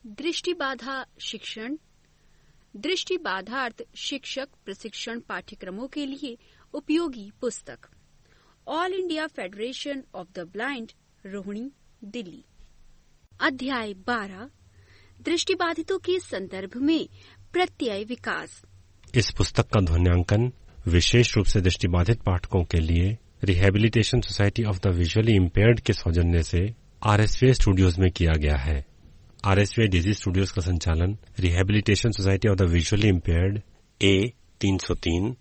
दृष्टिबाधा शिक्षण, दृष्टिबाधार्थ शिक्षक प्रशिक्षण पाठ्यक्रमों के लिए उपयोगी पुस्तक। All India federation of the blind, Rohini, Delhi. अध्याय 12, दृष्टिबाधितों के संदर्भ में प्रत्यय विकास। इस पुस्तक का ध्वन्यांकन विशेष रूप से दृष्टिबाधित पाठकों के लिए rehabilitation society of the visually impaired के सौजन्य से RSVI स्टूडियोज में किया गया है। RSVI डेजी स्टूडियोज का संचालन rehabilitation society of the visually impaired A303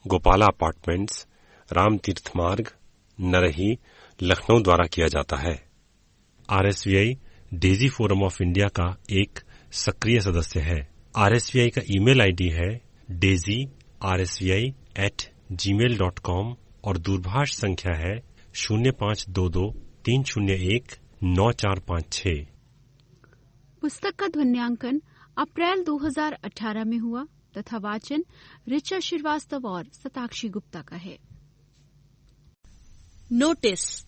Gopala apartments, Ram तीर्थ मार्ग, नरही, लखनऊ द्वारा किया जाता है। RSVI Daisy forum of India का एक सक्रिय सदस्य है। RSVI का ईमेल आईडी है daisyrsvi@gmail.com और दूरभाष संख्या है 0522-301-9456। पुस्तक का ध्वन्यांकन अप्रैल 2018 में हुआ तथा वाचन ऋचा श्रीवास्तव और सताक्षी गुप्ता का है। नोटिस।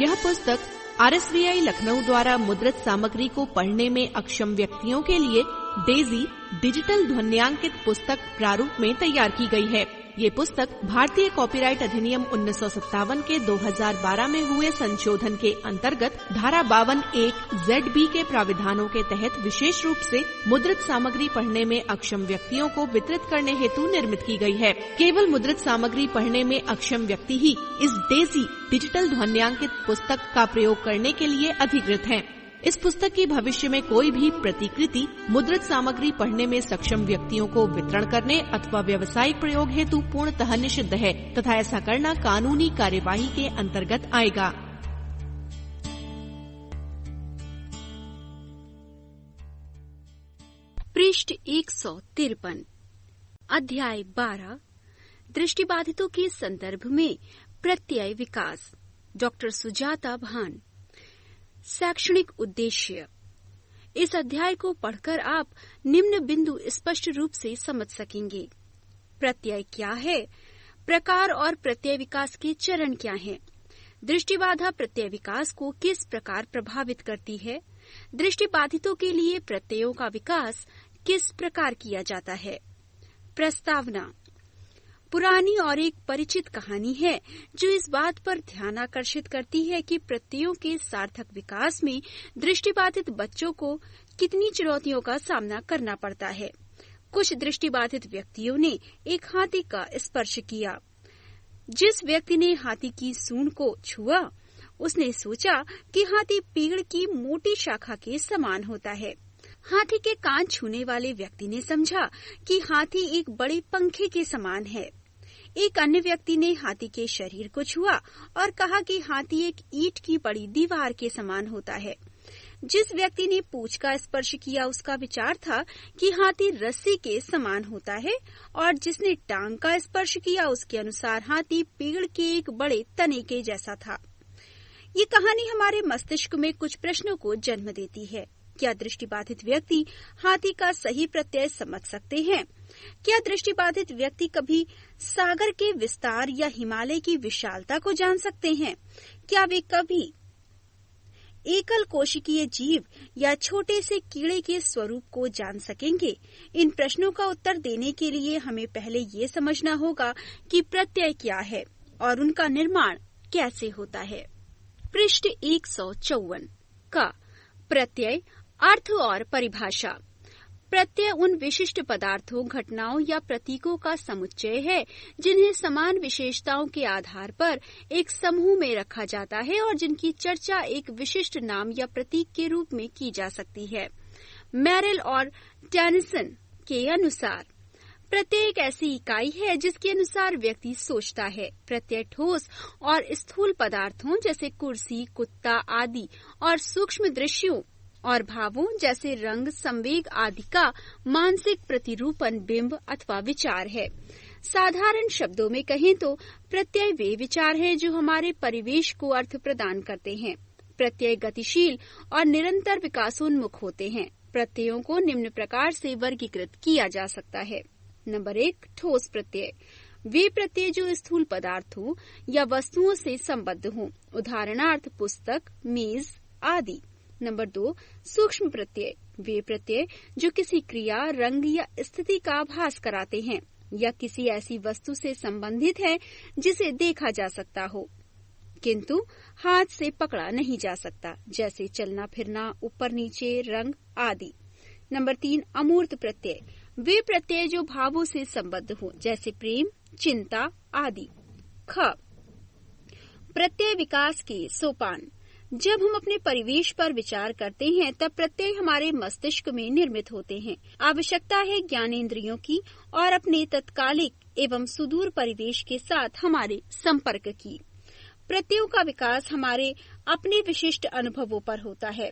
यह पुस्तक RSVI लखनऊ द्वारा मुद्रित सामग्री को पढ़ने में अक्षम व्यक्तियों के लिए डेजी डिजिटल ध्वन्यांकित पुस्तक प्रारूप में तैयार की गई है। ये पुस्तक भारतीय कॉपीराइट अधिनियम 1957 के 2012 में हुए संशोधन के अंतर्गत धारा 52(1) ZB के प्राविधानों के तहत विशेष रूप से मुद्रित सामग्री पढ़ने में अक्षम व्यक्तियों को वितरित करने हेतु निर्मित की गई है। केवल मुद्रित सामग्री पढ़ने में अक्षम व्यक्ति ही इस डेजी डिजिटल ध्वन्यांकित पुस्तक का प्रयोग करने के लिए अधिकृत हैं। इस पुस्तक की भविष्य में कोई भी प्रतिकृति मुद्रित सामग्री पढ़ने में सक्षम व्यक्तियों को वितरण करने अथवा व्यावसायिक प्रयोग हेतु पूर्णतः निषिद्ध है तथा ऐसा करना कानूनी कार्यवाही के अंतर्गत आएगा। पृष्ठ 153। अध्याय 12, दृष्टिबाधितों के संदर्भ में प्रत्यय विकास। डॉक्टर सुजाता भान। शैक्षणिक उद्देश्य। इस अध्याय को पढ़कर आप निम्न बिंदु स्पष्ट रूप से समझ सकेंगे। प्रत्यय क्या है, प्रकार और प्रत्यय विकास के चरण क्या हैं, दृष्टिबाधा प्रत्यय विकास को किस प्रकार प्रभावित करती है, दृष्टिबाधितों के लिए प्रत्ययों का विकास किस प्रकार किया जाता है। प्रस्तावना। पुरानी और एक परिचित कहानी है जो इस बात पर ध्यान आकर्षित करती है कि प्रत्ययों के सार्थक विकास में दृष्टिबाधित बच्चों को कितनी चुनौतियों का सामना करना पड़ता है। कुछ दृष्टिबाधित व्यक्तियों ने एक हाथी का स्पर्श किया। जिस व्यक्ति ने हाथी की सूंड को छुआ, उसने सोचा कि हाथी पेड़ की मोटी शाखा के समान होता है। हाथी के कान छूने वाले व्यक्ति ने समझा कि हाथी एक बड़े पंखे के समान है। एक अन्य व्यक्ति ने हाथी के शरीर को छुआ और कहा कि हाथी एक ईंट की बड़ी दीवार के समान होता है। जिस व्यक्ति ने पूंछ का स्पर्श किया उसका विचार था कि हाथी रस्सी के समान होता है और जिसने टांग का स्पर्श किया उसके अनुसार हाथी पेड़ के एक बड़े तने के जैसा था। ये कहानी हमारे मस्तिष्क में कुछ प्रश्नों को जन्म देती है। क्या दृष्टिबाधित व्यक्ति हाथी का सही प्रत्यय समझ सकते हैं? क्या दृष्टिबाधित व्यक्ति कभी सागर के विस्तार या हिमालय की विशालता को जान सकते हैं? क्या वे कभी एकल कोशिकीय जीव या छोटे से कीड़े के स्वरूप को जान सकेंगे? इन प्रश्नों का उत्तर देने के लिए हमें पहले ये समझना होगा कि प्रत्यय क्या है और उनका निर्माण कैसे होता है। पृष्ठ 154 का प्रत्यय, अर्थ और परिभाषा। प्रत्यय उन विशिष्ट पदार्थों, घटनाओं या प्रतीकों का समुच्चय है जिन्हें समान विशेषताओं के आधार पर एक समूह में रखा जाता है और जिनकी चर्चा एक विशिष्ट नाम या प्रतीक के रूप में की जा सकती है। मेरिल और टेनिसन के अनुसार प्रत्यय एक ऐसी इकाई है जिसके अनुसार व्यक्ति सोचता है। प्रत्यय ठोस और स्थूल पदार्थों जैसे कुर्सी, कुत्ता आदि और सूक्ष्म दृश्यों और भावों जैसे रंग, संवेग आदि का मानसिक प्रतिरूपण, बिंब अथवा विचार है। साधारण शब्दों में कहें तो प्रत्यय वे विचार हैं जो हमारे परिवेश को अर्थ प्रदान करते हैं। प्रत्यय गतिशील और निरंतर विकासोन्मुख होते हैं। प्रत्ययों को निम्न प्रकार से वर्गीकृत किया जा सकता है। नंबर 1, ठोस प्रत्यय। वे प्रत्यय जो स्थूल पदार्थों या वस्तुओं से संबद्ध हों, उदाहरणार्थ पुस्तक, मेज आदि। नंबर 2, सूक्ष्म प्रत्यय, वे प्रत्यय जो किसी क्रिया, रंग या स्थिति का आभास कराते हैं या किसी ऐसी वस्तु से संबंधित है जिसे देखा जा सकता हो किंतु हाथ से पकड़ा नहीं जा सकता, जैसे चलना फिरना, ऊपर नीचे, रंग आदि। नंबर 3, अमूर्त प्रत्यय, वे प्रत्यय जो भावों से संबद्ध हो, जैसे प्रेम, चिंता आदि। ख, प्रत्यय विकास के सोपान, जब हम अपने परिवेश पर विचार करते हैं तब प्रत्यय हमारे मस्तिष्क में निर्मित होते हैं। आवश्यकता है ज्ञानेंद्रियों की और अपने तत्कालिक एवं सुदूर परिवेश के साथ हमारे संपर्क की। प्रत्ययों का विकास हमारे अपने विशिष्ट अनुभवों पर होता है।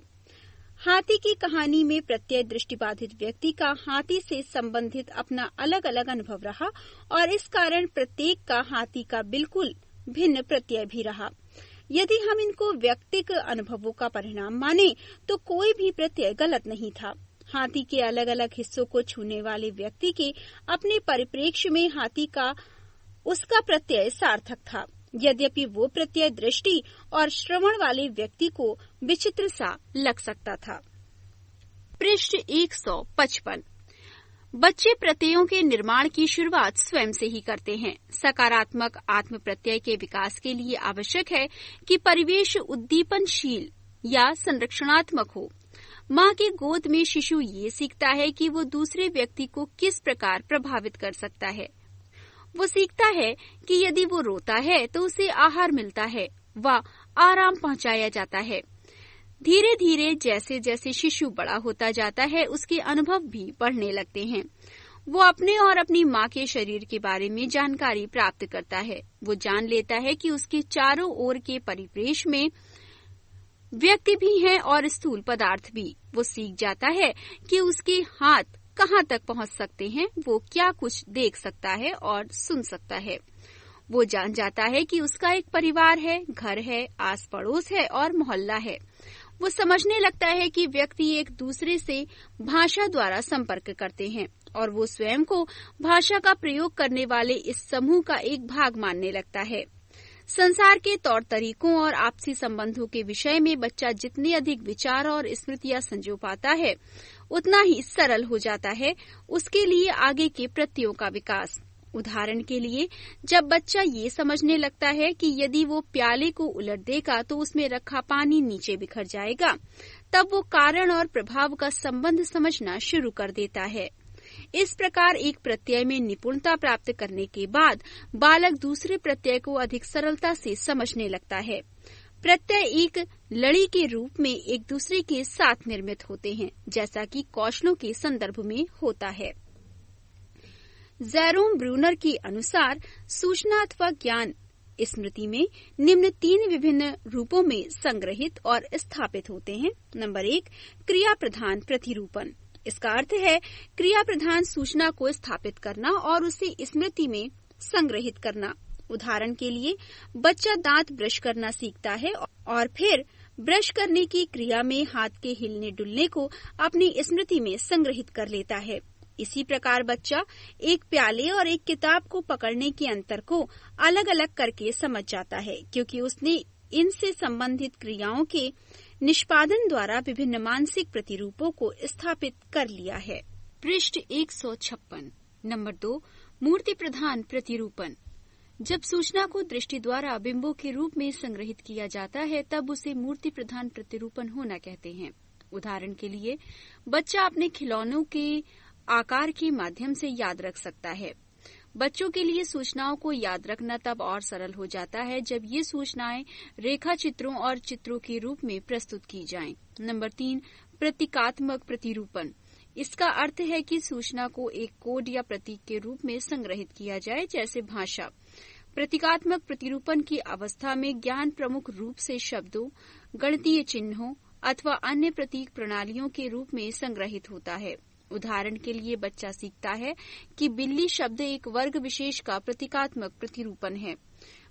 हाथी की कहानी में प्रत्यय दृष्टिबाधित व्यक्ति का हाथी से संबंधित अपना अलग अलग अनुभव रहा और इस कारण प्रत्येक का हाथी का बिल्कुल भिन्न प्रत्यय भी रहा। यदि हम इनको व्यक्तिगत अनुभवों का परिणाम माने तो कोई भी प्रत्यय गलत नहीं था। हाथी के अलग अलग हिस्सों को छूने वाले व्यक्ति के अपने परिप्रेक्ष्य में हाथी का उसका प्रत्यय सार्थक था, यद्यपि वो प्रत्यय दृष्टि और श्रवण वाले व्यक्ति को विचित्र सा लग सकता था। पृष्ठ 155। बच्चे प्रत्ययों के निर्माण की शुरुआत स्वयं से ही करते हैं। सकारात्मक आत्म प्रत्यय के विकास के लिए आवश्यक है कि परिवेश उद्दीपनशील या संरक्षणात्मक हो। माँ की गोद में शिशु ये सीखता है कि वो दूसरे व्यक्ति को किस प्रकार प्रभावित कर सकता है। वो सीखता है कि यदि वो रोता है तो उसे आहार मिलता है व आराम पहुंचाया जाता है। धीरे धीरे जैसे जैसे शिशु बड़ा होता जाता है उसके अनुभव भी बढ़ने लगते हैं। वो अपने और अपनी माँ के शरीर के बारे में जानकारी प्राप्त करता है। वो जान लेता है कि उसके चारों ओर के परिवेश में व्यक्ति भी हैं और स्थूल पदार्थ भी। वो सीख जाता है कि उसके हाथ कहाँ तक पहुँच सकते हैं, वो क्या कुछ देख सकता है और सुन सकता है। वो जान जाता है कि उसका एक परिवार है, घर है, आस पड़ोस है और मोहल्ला है। वो समझने लगता है कि व्यक्ति एक दूसरे से भाषा द्वारा संपर्क करते हैं और वो स्वयं को भाषा का प्रयोग करने वाले इस समूह का एक भाग मानने लगता है। संसार के तौर तरीकों और आपसी संबंधों के विषय में बच्चा जितने अधिक विचार और स्मृतियां संजो पाता है उतना ही सरल हो जाता है उसके लिए आगे के प्रत्ययों का विकास। उदाहरण के लिए, जब बच्चा ये समझने लगता है कि यदि वो प्याले को उलट देगा तो उसमें रखा पानी नीचे बिखर जाएगा, तब वो कारण और प्रभाव का संबंध समझना शुरू कर देता है। इस प्रकार एक प्रत्यय में निपुणता प्राप्त करने के बाद बालक दूसरे प्रत्यय को अधिक सरलता से समझने लगता है। प्रत्यय एक लड़ी के रूप में एक दूसरे के साथ निर्मित होते हैं, जैसा कि कौशलों के संदर्भ में होता है। जेरोम ब्रूनर के अनुसार सूचना अथवा ज्ञान स्मृति में निम्न 3 विभिन्न रूपों में संग्रहित और स्थापित होते हैं। नंबर 1, क्रिया प्रधान प्रतिरूपण। इसका अर्थ है क्रिया प्रधान सूचना को स्थापित करना और उसे स्मृति में संग्रहित करना। उदाहरण के लिए, बच्चा दांत ब्रश करना सीखता है और फिर ब्रश करने की क्रिया में हाथ के हिलने डुलने को अपनी स्मृति में संग्रहित कर लेता है। इसी प्रकार बच्चा एक प्याले और एक किताब को पकड़ने के अंतर को अलग अलग करके समझ जाता है, क्योंकि उसने इनसे संबंधित क्रियाओं के निष्पादन द्वारा विभिन्न मानसिक प्रतिरूपों को स्थापित कर लिया है। पृष्ठ 156। नंबर 2, मूर्ति प्रधान प्रतिरूपण। जब सूचना को दृष्टि द्वारा बिंबों के रूप में संग्रहित किया जाता है तब उसे मूर्ति प्रधान प्रतिरूपण होना कहते हैं। उदाहरण के लिए, बच्चा अपने खिलौनों के आकार के माध्यम से याद रख सकता है। बच्चों के लिए सूचनाओं को याद रखना तब और सरल हो जाता है जब ये सूचनाएं रेखा चित्रों और चित्रों के रूप में प्रस्तुत की जाएं। नंबर 3, प्रतीकात्मक प्रतिरूपण। इसका अर्थ है कि सूचना को एक कोड या प्रतीक के रूप में संग्रहित किया जाए, जैसे भाषा। प्रतीकात्मक प्रतिरूपण की अवस्था में ज्ञान प्रमुख रूप से शब्दों, गणितीय चिन्हों अथवा अन्य प्रतीक प्रणालियों के रूप में संग्रहित होता है। उदाहरण के लिए, बच्चा सीखता है कि बिल्ली शब्द एक वर्ग विशेष का प्रतीकात्मक प्रतिरूपण है।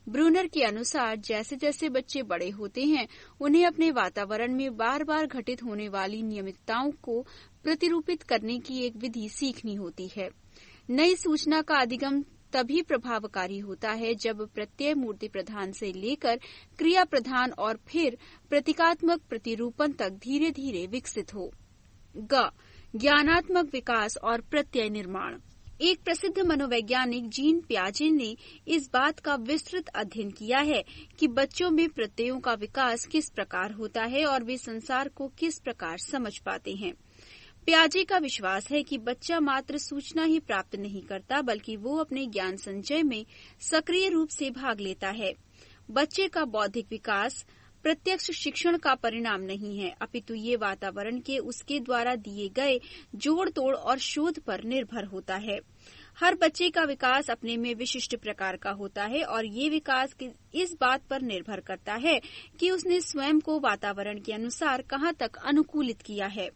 ब्रूनर के अनुसार जैसे जैसे बच्चे बड़े होते हैं उन्हें अपने वातावरण में बार बार घटित होने वाली नियमितताओं को प्रतिरूपित करने की एक विधि सीखनी होती है। नई सूचना का अधिगम तभी प्रभावकारी होता है जब प्रत्यय मूर्ति प्रधान से लेकर क्रिया प्रधान और फिर प्रतीकात्मक प्रतिरूपण तक धीरे धीरे विकसित हो। ज्ञानात्मक विकास और प्रत्यय निर्माण। एक प्रसिद्ध मनोवैज्ञानिक जीन पियाजे ने इस बात का विस्तृत अध्ययन किया है कि बच्चों में प्रत्ययों का विकास किस प्रकार होता है और वे संसार को किस प्रकार समझ पाते हैं। पियाजे का विश्वास है कि बच्चा मात्र सूचना ही प्राप्त नहीं करता, बल्कि वो अपने ज्ञान संचय में सक्रिय रूप से भाग लेता है। बच्चे का बौद्धिक विकास प्रत्यक्ष शिक्षण का परिणाम नहीं है, अपितु ये वातावरण के उसके द्वारा दिए गए जोड़ तोड़ और शोध पर निर्भर होता है। हर बच्चे का विकास अपने में विशिष्ट प्रकार का होता है और ये विकास इस बात पर निर्भर करता है कि उसने स्वयं को वातावरण के अनुसार कहाँ तक अनुकूलित किया है।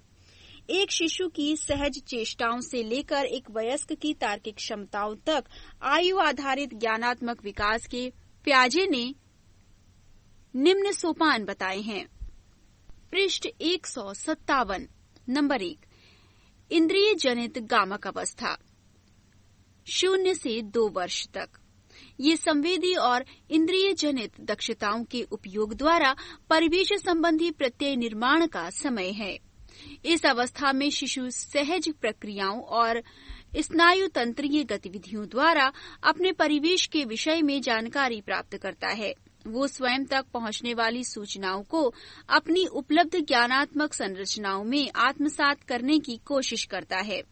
एक शिशु की सहज चेष्टाओं से लेकर एक वयस्क की तार्किक क्षमताओं तक आयु आधारित ज्ञानात्मक विकास के पियाजे ने निम्न सोपान बताए हैं। पृष्ठ 157। नंबर 1, इंद्रिय जनित गामक अवस्था 0 से 2 वर्ष तक। ये संवेदी और इंद्रिय जनित दक्षताओं के उपयोग द्वारा परिवेश संबंधी प्रत्यय निर्माण का समय है। इस अवस्था में शिशु सहज प्रक्रियाओं और स्नायु तंत्रीय गतिविधियों द्वारा अपने परिवेश के विषय में जानकारी प्राप्त करता है। वो स्वयं तक पहुंचने वाली सूचनाओं को अपनी उपलब्ध ज्ञानात्मक संरचनाओं में आत्मसात करने की कोशिश करता है।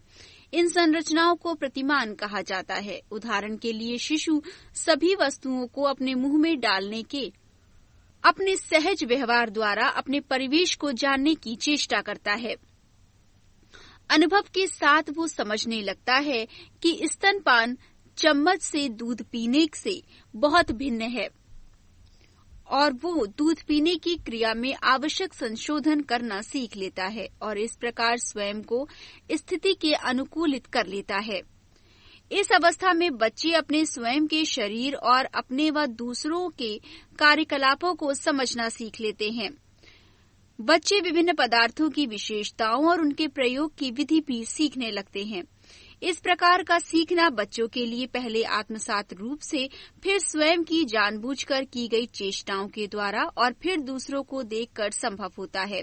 इन संरचनाओं को प्रतिमान कहा जाता है। उदाहरण के लिए शिशु सभी वस्तुओं को अपने मुंह में डालने के अपने सहज व्यवहार द्वारा अपने परिवेश को जानने की चेष्टा करता है। अनुभव के साथ वो समझने लगता है कि स्तनपान चम्मच से दूध पीने से बहुत भिन्न है और वो दूध पीने की क्रिया में आवश्यक संशोधन करना सीख लेता है और इस प्रकार स्वयं को स्थिति के अनुकूलित कर लेता है। इस अवस्था में बच्चे अपने स्वयं के शरीर और अपने व दूसरों के कार्यकलापों को समझना सीख लेते हैं। बच्चे विभिन्न पदार्थों की विशेषताओं और उनके प्रयोग की विधि भी सीखने लगते हैं। इस प्रकार का सीखना बच्चों के लिए पहले आत्मसात रूप से, फिर स्वयं की जानबूझकर की गई चेष्टाओं के द्वारा और फिर दूसरों को देखकर संभव होता है।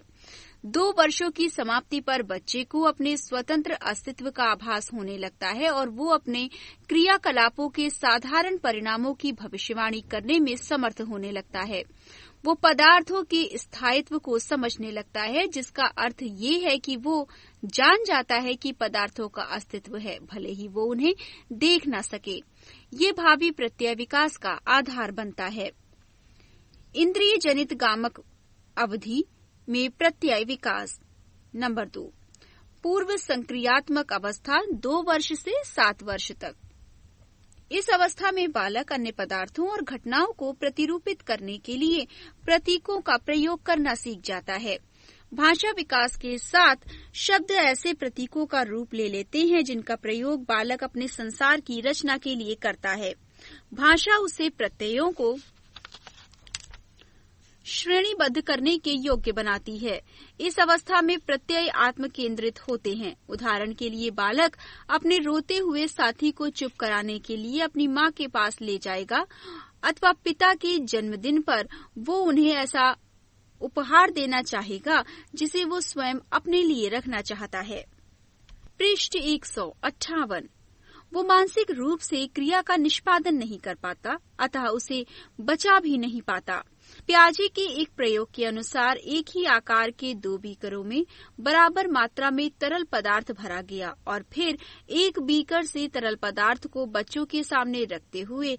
2 वर्षों की समाप्ति पर बच्चे को अपने स्वतंत्र अस्तित्व का आभास होने लगता है और वो अपने क्रियाकलापों के साधारण परिणामों की भविष्यवाणी करने में समर्थ होने लगता है। वो पदार्थों के स्थायित्व को समझने लगता है, जिसका अर्थ ये है कि वो जान जाता है कि पदार्थों का अस्तित्व है, भले ही वो उन्हें देख न सके। ये भावी प्रत्यय विकास का आधार बनता है। इंद्रिय जनित गामक अवधि में प्रत्यय विकास। नंबर 2, पूर्व संक्रियात्मक अवस्था 2 वर्ष से 7 वर्ष तक। इस अवस्था में बालक अन्य पदार्थों और घटनाओं को प्रतिरूपित करने के लिए प्रतीकों का प्रयोग करना सीख जाता है। भाषा विकास के साथ शब्द ऐसे प्रतीकों का रूप ले लेते हैं जिनका प्रयोग बालक अपने संसार की रचना के लिए करता है। भाषा उसे प्रत्ययों को श्रेणीबद्ध करने के योग्य बनाती है। इस अवस्था में प्रत्यय आत्म केंद्रित होते हैं। उदाहरण के लिए बालक अपने रोते हुए साथी को चुप कराने के लिए अपनी माँ के पास ले जाएगा अथवा पिता के जन्मदिन पर वो उन्हें ऐसा उपहार देना चाहेगा जिसे वो स्वयं अपने लिए रखना चाहता है। पृष्ठ 158। वो मानसिक रूप से क्रिया का निष्पादन नहीं कर पाता, अतः उसे बचा भी नहीं पाता। पियाजे के एक प्रयोग के अनुसार एक ही आकार के 2 बीकरों में बराबर मात्रा में तरल पदार्थ भरा गया और फिर एक बीकर से तरल पदार्थ को बच्चों के सामने रखते हुए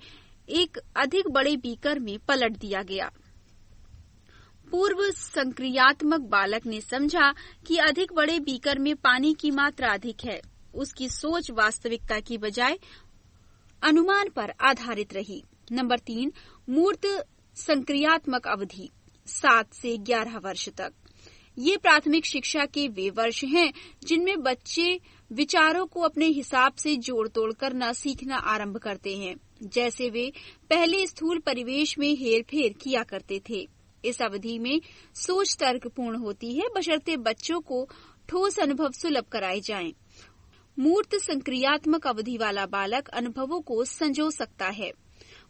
एक अधिक बड़े बीकर में पलट दिया गया। पूर्व संक्रियात्मक बालक ने समझा कि अधिक बड़े बीकर में पानी की मात्रा अधिक है। उसकी सोच वास्तविकता की बजाय अनुमान पर आधारित रही। नंबर 3, मूर्त संक्रियात्मक अवधि 7 से 11 वर्ष तक। ये प्राथमिक शिक्षा के वे वर्ष हैं जिनमें बच्चे विचारों को अपने हिसाब से जोड़ तोड़ करना सीखना आरंभ करते हैं, जैसे वे पहले स्थूल परिवेश में हेरफेर किया करते थे। इस अवधि में सोच तर्कपूर्ण होती है, बशर्ते बच्चों को ठोस अनुभव सुलभ कराए जाएं। मूर्त संक्रियात्मक अवधि वाला बालक अनुभवों को संजो सकता है।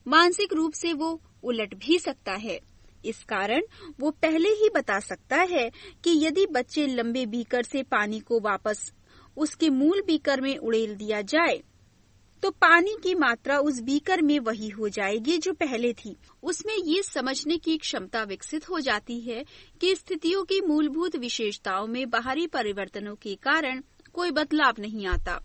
मानसिक रूप से वो उलट भी सकता है। इस कारण वो पहले ही बता सकता है कि यदि बच्चे लंबे बीकर से पानी को वापस उसके मूल बीकर में उड़ेल दिया जाए तो पानी की मात्रा उस बीकर में वही हो जाएगी जो पहले थी। उसमें ये समझने की क्षमता विकसित हो जाती है कि स्थितियों की मूलभूत विशेषताओं में बाहरी परिवर्तनों के कारण कोई बदलाव नहीं आता।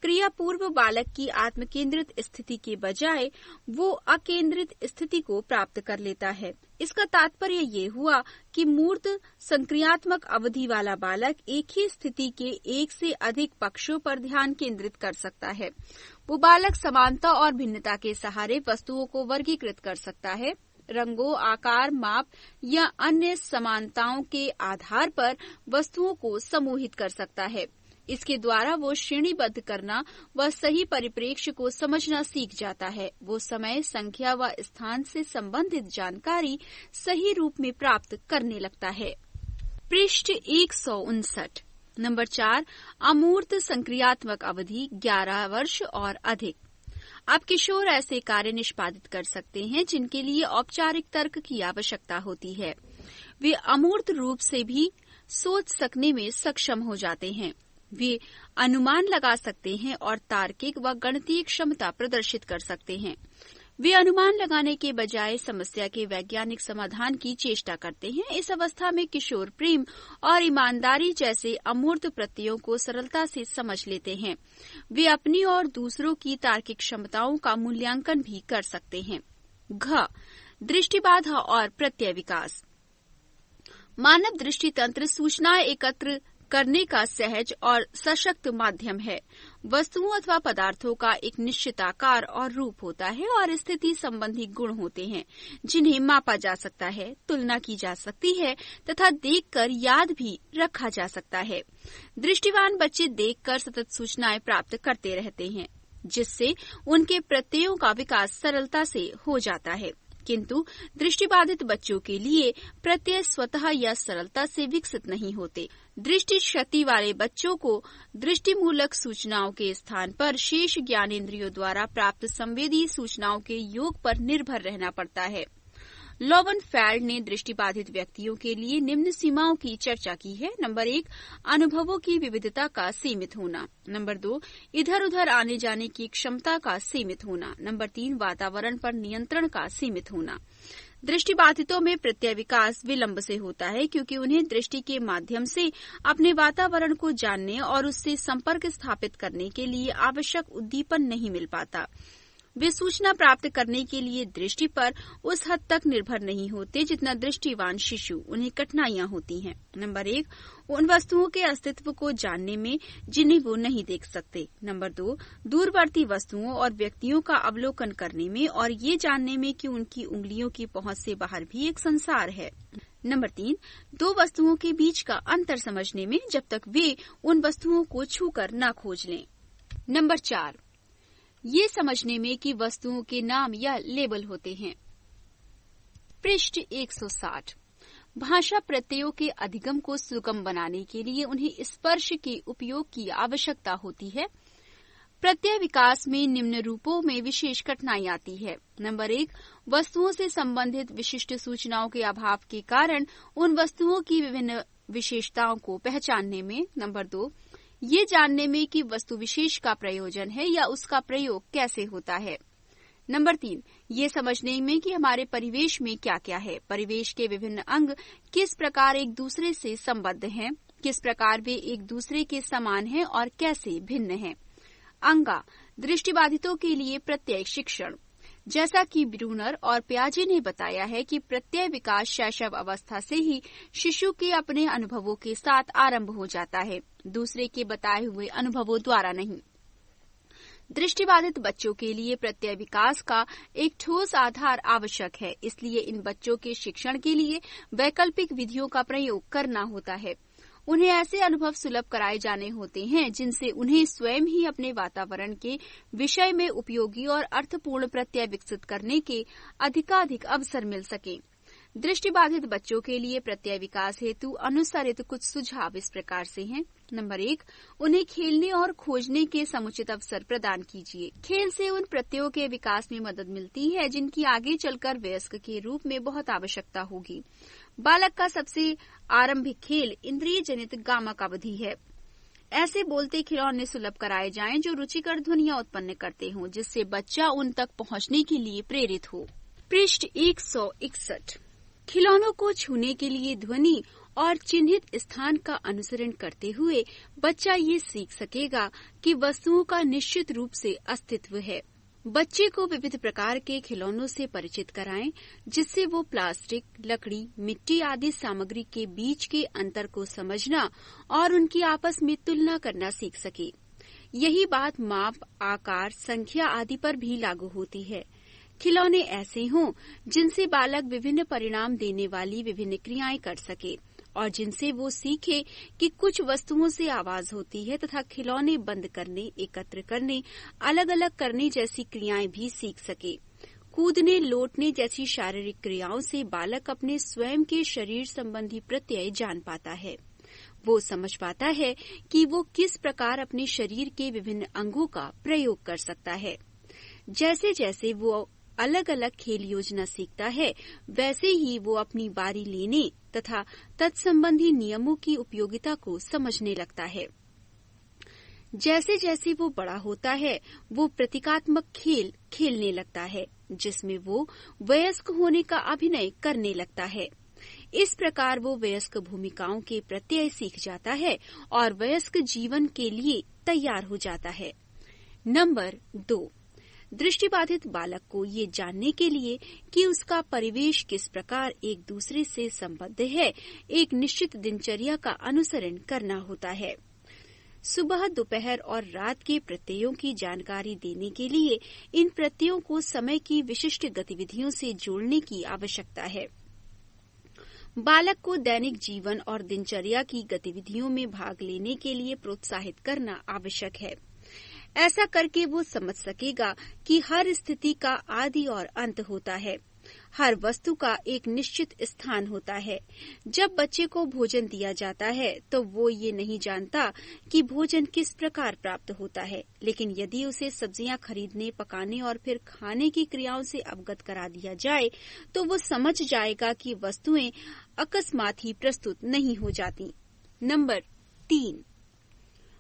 क्रिया पूर्व बालक की आत्मकेंद्रित स्थिति के बजाय वो अकेंद्रित स्थिति को प्राप्त कर लेता है। इसका तात्पर्य ये हुआ कि मूर्त संक्रियात्मक अवधि वाला बालक एक ही स्थिति के एक से अधिक पक्षों पर ध्यान केंद्रित कर सकता है। वो बालक समानता और भिन्नता के सहारे वस्तुओं को वर्गीकृत कर सकता है। रंगों, आकार, माप या अन्य समानताओं के आधार पर वस्तुओं को समूहित कर सकता है। इसके द्वारा वो श्रेणीबद्ध करना व सही परिप्रेक्ष्य को समझना सीख जाता है। वो समय, संख्या व स्थान से संबंधित जानकारी सही रूप में प्राप्त करने लगता है। पृष्ठ 159। नंबर 4, अमूर्त संक्रियात्मक अवधि 11 वर्ष और अधिक। अब किशोर ऐसे कार्य निष्पादित कर सकते हैं जिनके लिए औपचारिक तर्क की आवश्यकता होती है। वे अमूर्त रूप से भी सोच सकने में सक्षम हो जाते हैं। वे अनुमान लगा सकते हैं और तार्किक व गणितीय क्षमता प्रदर्शित कर सकते हैं। वे अनुमान लगाने के बजाय समस्या के वैज्ञानिक समाधान की चेष्टा करते हैं। इस अवस्था में किशोर प्रेम और ईमानदारी जैसे अमूर्त प्रत्ययों को सरलता से समझ लेते हैं। वे अपनी और दूसरों की तार्किक क्षमताओं का मूल्यांकन भी कर सकते हैं। घ, दृष्टिबाधा और प्रत्यय विकास। मानव दृष्टि तंत्र सूचनाएं एकत्र करने का सहज और सशक्त माध्यम है। वस्तुओं अथवा पदार्थों का एक निश्चित आकार और रूप होता है और स्थिति संबंधी गुण होते हैं जिन्हें मापा जा सकता है, तुलना की जा सकती है तथा देखकर याद भी रखा जा सकता है। दृष्टिवान बच्चे देखकर सतत सूचनाएं प्राप्त करते रहते हैं जिससे उनके प्रत्ययों का विकास सरलता से हो जाता है। किंतु दृष्टिबाधित बच्चों के लिए प्रत्यय स्वतः या सरलता से विकसित नहीं होते। दृष्टि क्षति वाले बच्चों को दृष्टिमूलक सूचनाओं के स्थान पर शेष ज्ञानेंद्रियों द्वारा प्राप्त संवेदी सूचनाओं के योग पर निर्भर रहना पड़ता है। लोवेनफेल्ड ने दृष्टिबाधित व्यक्तियों के लिए निम्न सीमाओं की चर्चा की है। नंबर 1, अनुभवों की विविधता का सीमित होना। नंबर 2, इधर उधर आने जाने की क्षमता का सीमित होना। नंबर 3, वातावरण पर नियंत्रण का सीमित होना। दृष्टिबाधितों में प्रत्यय विकास विलंब से होता है क्योंकि उन्हें दृष्टि के माध्यम से अपने वातावरण को जानने और उससे संपर्क स्थापित करने के लिए आवश्यक उद्दीपन नहीं मिल पाता। वे सूचना प्राप्त करने के लिए दृष्टि पर उस हद तक निर्भर नहीं होते जितना दृष्टिवान शिशु। उन्हें कठिनाइयां होती हैं। नंबर 1, उन वस्तुओं के अस्तित्व को जानने में जिन्हें वो नहीं देख सकते। नंबर 2, दूरवर्ती वस्तुओं और व्यक्तियों का अवलोकन करने में और ये जानने में कि उनकी उंगलियों की पहुंच से बाहर भी एक संसार है। नंबर 3, दो वस्तुओं के बीच का अंतर समझने में जब तक वे उन वस्तुओं को छूकर न खोज लें। नंबर 4, ये समझने में कि वस्तुओं के नाम या लेबल होते हैं। पृष्ठ 160। भाषा प्रत्ययों के अधिगम को सुगम बनाने के लिए उन्हें स्पर्श के उपयोग की आवश्यकता होती है। प्रत्यय विकास में निम्न रूपों में विशेष कठिनाई आती है। नंबर 1, वस्तुओं से संबंधित विशिष्ट सूचनाओं के अभाव के कारण उन वस्तुओं की विभिन्न विशेषताओं को पहचानने में। नंबर 2, ये जानने में कि वस्तु विशेष का प्रयोजन है या उसका प्रयोग कैसे होता है। नंबर 3, ये समझने में कि हमारे परिवेश में क्या क्या है, परिवेश के विभिन्न अंग किस प्रकार एक दूसरे से संबद्ध हैं, किस प्रकार वे एक दूसरे के समान हैं और कैसे भिन्न हैं। अंगा, दृष्टिबाधितों के लिए प्रत्यय शिक्षण। जैसा कि ब्रूनर और पियाजे ने बताया है कि प्रत्यय विकास शैशव अवस्था से ही शिशु के अपने अनुभवों के साथ आरंभ हो जाता है, दूसरे के बताए हुए अनुभवों द्वारा नहीं। दृष्टिबाधित बच्चों के लिए प्रत्यय विकास का एक ठोस आधार आवश्यक है, इसलिए इन बच्चों के शिक्षण के लिए वैकल्पिक विधियों का प्रयोग करना होता है। उन्हें ऐसे अनुभव सुलभ कराए जाने होते हैं जिनसे उन्हें स्वयं ही अपने वातावरण के विषय में उपयोगी और अर्थपूर्ण प्रत्यय विकसित करने के अधिकाधिक अवसर मिल सके। दृष्टिबाधित बच्चों के लिए प्रत्यय विकास हेतु अनुसारित कुछ सुझाव इस प्रकार से हैं। नंबर 1, उन्हें खेलने और खोजने के समुचित अवसर प्रदान कीजिए। खेल से उन प्रत्ययों के विकास में मदद मिलती है जिनकी आगे चलकर वयस्क के रूप में बहुत आवश्यकता होगी। बालक का सबसे आरंभिक खेल इंद्रिय जनित गामक अवधि है। ऐसे बोलते खिलौने सुलभ कराए जाएं जो रुचिकर ध्वनियां उत्पन्न करते हों, जिससे बच्चा उन तक पहुंचने के लिए प्रेरित हो। पृष्ठ 161। खिलौनों को छूने के लिए ध्वनि और चिन्हित स्थान का अनुसरण करते हुए बच्चा ये सीख सकेगा कि वस्तुओं का निश्चित रूप से अस्तित्व है। बच्चे को विविध प्रकार के खिलौनों से परिचित कराएं, जिससे वो प्लास्टिक, लकड़ी, मिट्टी आदि सामग्री के बीच के अंतर को समझना और उनकी आपस में तुलना करना सीख सके। यही बात माप, आकार, संख्या आदि पर भी लागू होती है। खिलौने ऐसे हों जिनसे बालक विभिन्न परिणाम देने वाली विभिन्न क्रियाएं कर सके और जिनसे वो सीखे कि कुछ वस्तुओं से आवाज होती है तथा खिलौने बंद करने, एकत्र करने, अलग अलग करने जैसी क्रियाएं भी सीख सके। कूदने, लौटने जैसी शारीरिक क्रियाओं से बालक अपने स्वयं के शरीर संबंधी प्रत्यय जान पाता है। वो समझ पाता है कि वो किस प्रकार अपने शरीर के विभिन्न अंगों का प्रयोग कर सकता है। जैसे जैसे वो अलग अलग खेल योजना सीखता है, वैसे ही वो अपनी बारी लेने तथा तत्संबंधी नियमों की उपयोगिता को समझने लगता है। जैसे जैसे वो बड़ा होता है, वो प्रतीकात्मक खेल खेलने लगता है, जिसमें वो वयस्क होने का अभिनय करने लगता है। इस प्रकार वो वयस्क भूमिकाओं के प्रत्यय सीख जाता है और वयस्क जीवन के लिए तैयार हो जाता है। नंबर 2, दृष्टिबाधित बालक को ये जानने के लिए कि उसका परिवेश किस प्रकार एक दूसरे से संबद्ध है, एक निश्चित दिनचर्या का अनुसरण करना होता है। सुबह, दोपहर और रात के प्रत्ययों की जानकारी देने के लिए इन प्रत्ययों को समय की विशिष्ट गतिविधियों से जोड़ने की आवश्यकता है। बालक को दैनिक जीवन और दिनचर्या की गतिविधियों में भाग लेने के लिए प्रोत्साहित करना आवश्यक है। ऐसा करके वो समझ सकेगा कि हर स्थिति का आदि और अंत होता है। हर वस्तु का एक निश्चित स्थान होता है। जब बच्चे को भोजन दिया जाता है तो वो ये नहीं जानता कि भोजन किस प्रकार प्राप्त होता है, लेकिन यदि उसे सब्जियां खरीदने, पकाने और फिर खाने की क्रियाओं से अवगत करा दिया जाए तो वो समझ जाएगा कि वस्तुएं अकस्मात ही प्रस्तुत नहीं हो जाती। नंबर 3,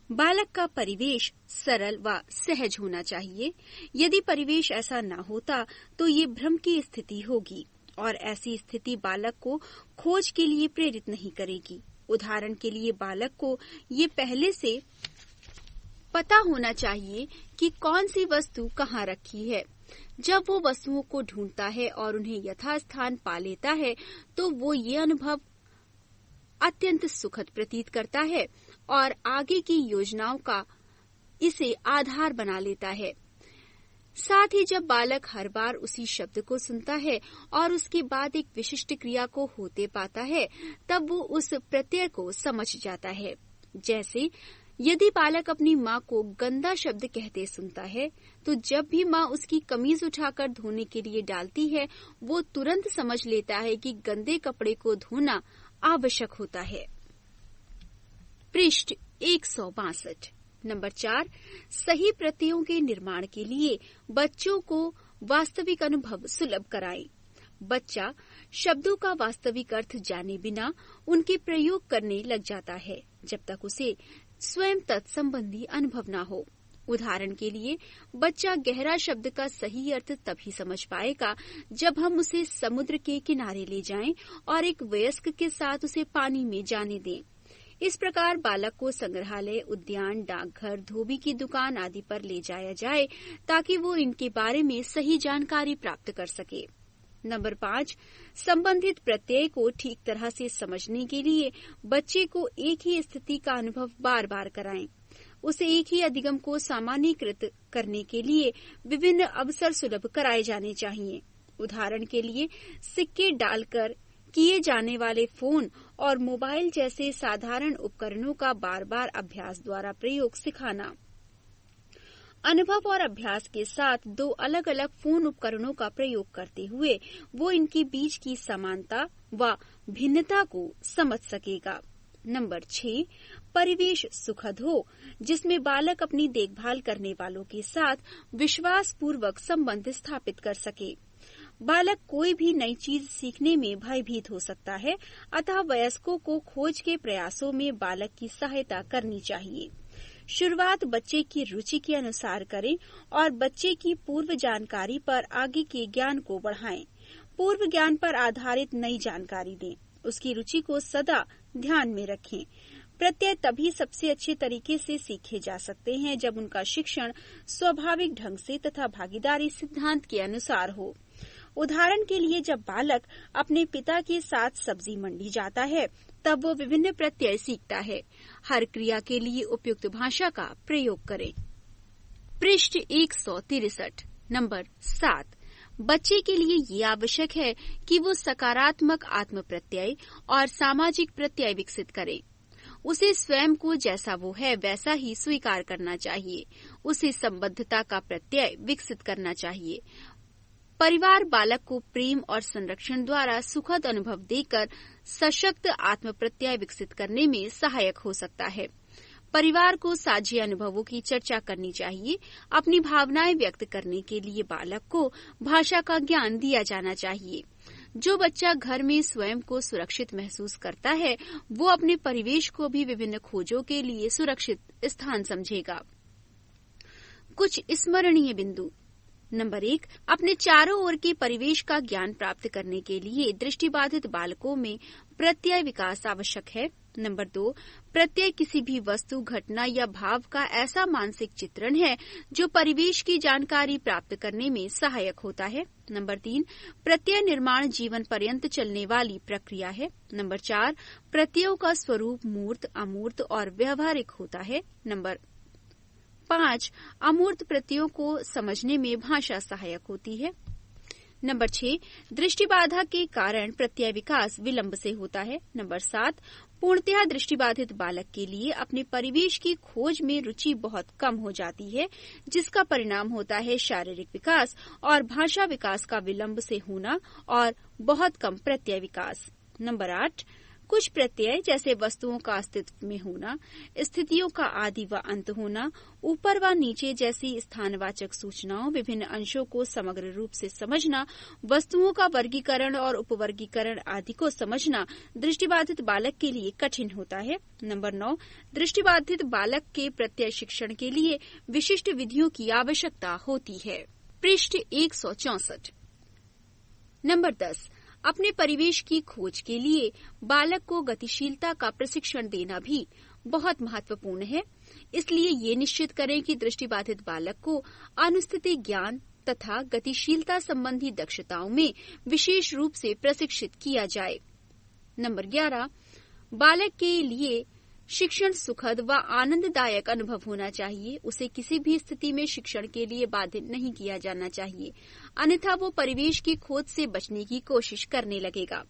बालक का परिवेश सरल व सहज होना चाहिए। यदि परिवेश ऐसा न होता तो ये भ्रम की स्थिति होगी और ऐसी स्थिति बालक को खोज के लिए प्रेरित नहीं करेगी। उदाहरण के लिए बालक को ये पहले से पता होना चाहिए कि कौन सी वस्तु कहाँ रखी है। जब वो वस्तुओं को ढूंढता है और उन्हें यथास्थान पा लेता है तो वो ये अनुभव अत्यंत सुखद प्रतीत करता है और आगे की योजनाओं का इसे आधार बना लेता है। साथ ही जब बालक हर बार उसी शब्द को सुनता है और उसके बाद एक विशिष्ट क्रिया को होते पाता है, तब वो उस प्रत्यय को समझ जाता है। जैसे यदि बालक अपनी माँ को गंदा शब्द कहते सुनता है, तो जब भी माँ उसकी कमीज उठाकर धोने के लिए डालती है, वो तुरंत समझ लेता है कि गंदे कपड़े को धोना आवश्यक होता है। पृष्ठ 162। नंबर 4, सही प्रत्ययों के निर्माण के लिए बच्चों को वास्तविक अनुभव सुलभ कराएं। बच्चा शब्दों का वास्तविक अर्थ जाने बिना उनके प्रयोग करने लग जाता है, जब तक उसे स्वयं तत्संबंधी अनुभव न हो। उदाहरण के लिए, बच्चा गहरा शब्द का सही अर्थ तभी समझ पाएगा जब हम उसे समुद्र के किनारे ले जाएं और एक वयस्क के साथ उसे पानी में जाने दें। इस प्रकार बालक को संग्रहालय, उद्यान, डाकघर, धोबी की दुकान आदि पर ले जाया जाए ताकि वो इनके बारे में सही जानकारी प्राप्त कर सके। नंबर 5, संबंधित प्रत्यय को ठीक तरह से समझने के लिए बच्चे को एक ही स्थिति का अनुभव बार बार कराएं। उसे एक ही अधिगम को सामान्यीकृत करने के लिए विभिन्न अवसर सुलभ कराए जाने चाहिए। उदाहरण के लिए, सिक्के डालकर किए जाने वाले फोन और मोबाइल जैसे साधारण उपकरणों का बार बार अभ्यास द्वारा प्रयोग सिखाना। अनुभव और अभ्यास के साथ 2 अलग अलग फोन उपकरणों का प्रयोग करते हुए वो इनके बीच की समानता व भिन्नता को समझ सकेगा। नंबर 6, परिवेश सुखद हो जिसमें बालक अपनी देखभाल करने वालों के साथ विश्वास पूर्वक संबंध स्थापित कर सके। बालक कोई भी नई चीज सीखने में भयभीत हो सकता है, अतः वयस्कों को खोज के प्रयासों में बालक की सहायता करनी चाहिए। शुरुआत बच्चे की रुचि के अनुसार करें और बच्चे की पूर्व जानकारी पर आगे के ज्ञान को बढ़ाएं। पूर्व ज्ञान पर आधारित नई जानकारी दें। उसकी रुचि को सदा ध्यान में रखें। प्रत्यय तभी सबसे अच्छे तरीके से सीखे जा सकते हैं जब उनका शिक्षण स्वाभाविक ढंग से तथा भागीदारी सिद्धांत के अनुसार हो। उदाहरण के लिए, जब बालक अपने पिता के साथ सब्जी मंडी जाता है तब वो विभिन्न प्रत्यय सीखता है। हर क्रिया के लिए उपयुक्त भाषा का प्रयोग करें। पृष्ठ 163 नंबर 7, बच्चे के लिए ये आवश्यक है कि वो सकारात्मक आत्म प्रत्यय और सामाजिक प्रत्यय विकसित करे। उसे स्वयं को जैसा वो है वैसा ही स्वीकार करना चाहिए। उसे संबद्धता का प्रत्यय विकसित करना चाहिए। परिवार बालक को प्रेम और संरक्षण द्वारा सुखद अनुभव देकर सशक्त आत्म प्रत्यय विकसित करने में सहायक हो सकता है। परिवार को साझे अनुभवों की चर्चा करनी चाहिए। अपनी भावनाएं व्यक्त करने के लिए बालक को भाषा का ज्ञान दिया जाना चाहिए। जो बच्चा घर में स्वयं को सुरक्षित महसूस करता है वो अपने परिवेश को भी विभिन्न खोजों के लिए सुरक्षित स्थान समझेगा। कुछ स्मरणीय बिंदु। नंबर 1, अपने चारों ओर के परिवेश का ज्ञान प्राप्त करने के लिए दृष्टिबाधित बालकों में प्रत्यय विकास आवश्यक है। नंबर 2, प्रत्यय किसी भी वस्तु, घटना या भाव का ऐसा मानसिक चित्रण है जो परिवेश की जानकारी प्राप्त करने में सहायक होता है। नंबर 3, प्रत्यय निर्माण जीवन पर्यंत चलने वाली प्रक्रिया है। नंबर 4, प्रत्ययों का स्वरूप मूर्त, अमूर्त और व्यवहारिक होता है। नंबर 5, अमूर्त प्रत्ययों को समझने में भाषा सहायक होती है। नंबर 6, दृष्टिबाधा के कारण प्रत्यय विकास विलंब से होता है। नंबर 7, पूर्णतः दृष्टिबाधित बालक के लिए अपने परिवेश की खोज में रुचि बहुत कम हो जाती है, जिसका परिणाम होता है शारीरिक विकास और भाषा विकास का विलंब से होना और बहुत कम प्रत्यय विकास। नंबर 8, कुछ प्रत्यय जैसे वस्तुओं का अस्तित्व में होना, स्थितियों का आदि व अंत होना, ऊपर व नीचे जैसी स्थानवाचक सूचनाओं, विभिन्न अंशों को समग्र रूप से समझना, वस्तुओं का वर्गीकरण और उपवर्गीकरण आदि को समझना दृष्टिबाधित बालक के लिए कठिन होता है। नंबर 9, दृष्टिबाधित बालक के प्रत्यय शिक्षण के लिए विशिष्ट विधियों की आवश्यकता होती है। पृष्ठ 164। नंबर 10, अपने परिवेश की खोज के लिए बालक को गतिशीलता का प्रशिक्षण देना भी बहुत महत्वपूर्ण है। इसलिए ये निश्चित करें कि दृष्टिबाधित बालक को अनुस्थिति ज्ञान तथा गतिशीलता संबंधी दक्षताओं में विशेष रूप से प्रशिक्षित किया जाए। नंबर 11, बालक के लिए शिक्षण सुखद व आनंददायक अनुभव होना चाहिए। उसे किसी भी स्थिति में शिक्षण के लिए बाधित नहीं किया जाना चाहिए, अन्यथा वो परिवेश की खोज से बचने की कोशिश करने लगेगा।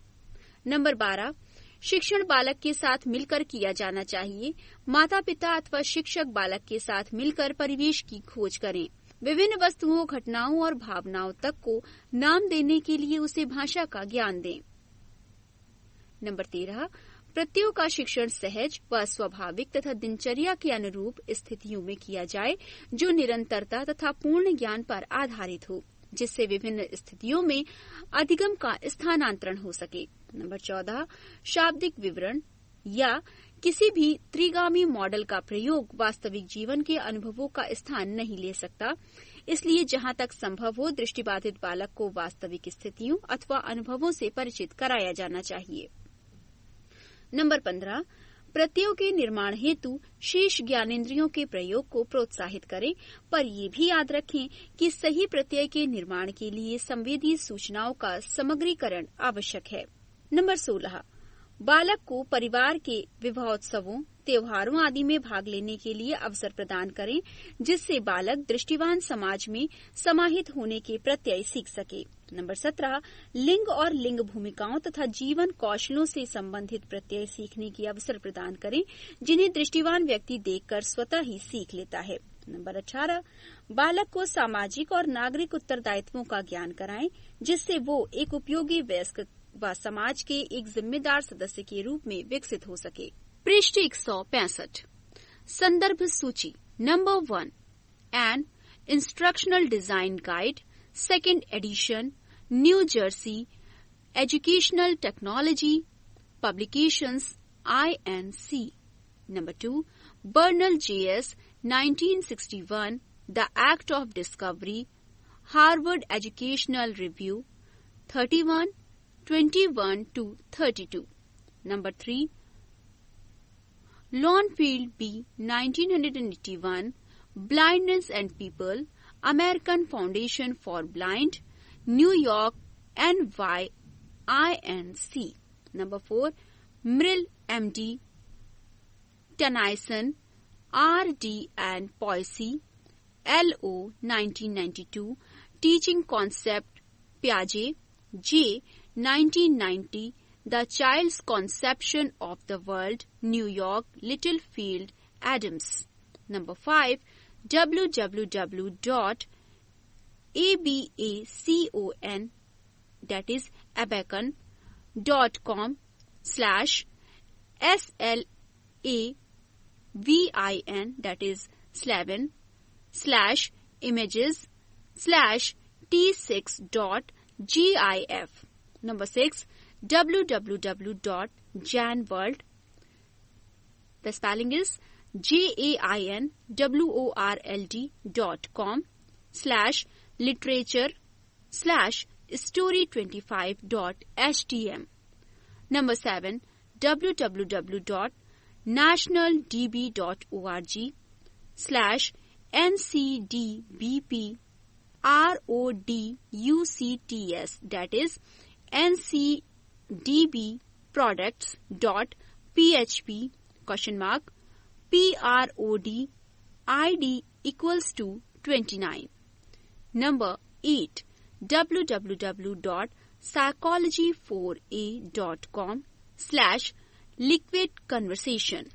नंबर 12, शिक्षण बालक के साथ मिलकर किया जाना चाहिए। माता पिता अथवा शिक्षक बालक के साथ मिलकर परिवेश की खोज करें। विभिन्न वस्तुओं, घटनाओं और भावनाओं तक को नाम देने के लिए उसे भाषा का ज्ञान दें। नंबर 13, प्रत्ययों का शिक्षण सहज व स्वाभाविक तथा दिनचर्या के अनुरूप स्थितियों में किया जाए, जो निरंतरता तथा पूर्ण ज्ञान पर आधारित हो, जिससे विभिन्न स्थितियों में अधिगम का स्थानांतरण हो सके। नंबर 14, शाब्दिक विवरण या किसी भी त्रिगामी मॉडल का प्रयोग वास्तविक जीवन के अनुभवों का स्थान नहीं ले सकता। इसलिए जहां तक संभव हो दृष्टिबाधित बालक को वास्तविक स्थितियों अथवा अनुभवों से परिचित कराया जाना चाहिए। नंबर 15, प्रत्ययों के निर्माण हेतु शेष ज्ञानेंद्रियों के प्रयोग को प्रोत्साहित करें, पर ये भी याद रखें कि सही प्रत्यय के निर्माण के लिए संवेदी सूचनाओं का समग्रीकरण आवश्यक है। नंबर 16, बालक को परिवार के विवाहोत्सवों, त्योहारों आदि में भाग लेने के लिए अवसर प्रदान करें, जिससे बालक दृष्टिवान समाज में समाहित होने के प्रत्यय सीख सके। नंबर 17, लिंग और लिंग भूमिकाओं तथा जीवन कौशलों से संबंधित प्रत्यय सीखने की अवसर प्रदान करें, जिन्हें दृष्टिवान व्यक्ति देखकर स्वतः ही सीख लेता है। नंबर 18, बालक को सामाजिक और नागरिक उत्तरदायित्वों का ज्ञान कराएं, जिससे वो एक उपयोगी वयस्क व समाज के एक जिम्मेदार सदस्य के रूप में विकसित हो सके। पृष्ठ 165। संदर्भ सूची। Number 1, an instructional design guide, 2nd edition, New Jersey, educational technology publications, INC। Number 2, Bernal J.S. 1961, The Act of Discovery, Harvard Educational Review, 31, 21-32. Number 3, Longfield B. 1981, Blindness and People, American Foundation for Blind, New York, NYINC. Number 4, Mrill M.D. Tennyson, R.D. and Poissy, L.O. 1992, Teaching Concept, Piaget, J. 1990, The Child's Conception of the World, New York, Littlefield, Adams. Number 5, www.abacon, that is abacon.com/SLAVIN, that is Slavin/images/t6.gif. Number 6, www.janworld, the spelling is JAINWORLD.com/literature/story25.htm. Number 7, www.nationaldbproducts, that is ncdbproducts.php (PRODID=29). Number 8, www.psychology4a.com/liquid conversation.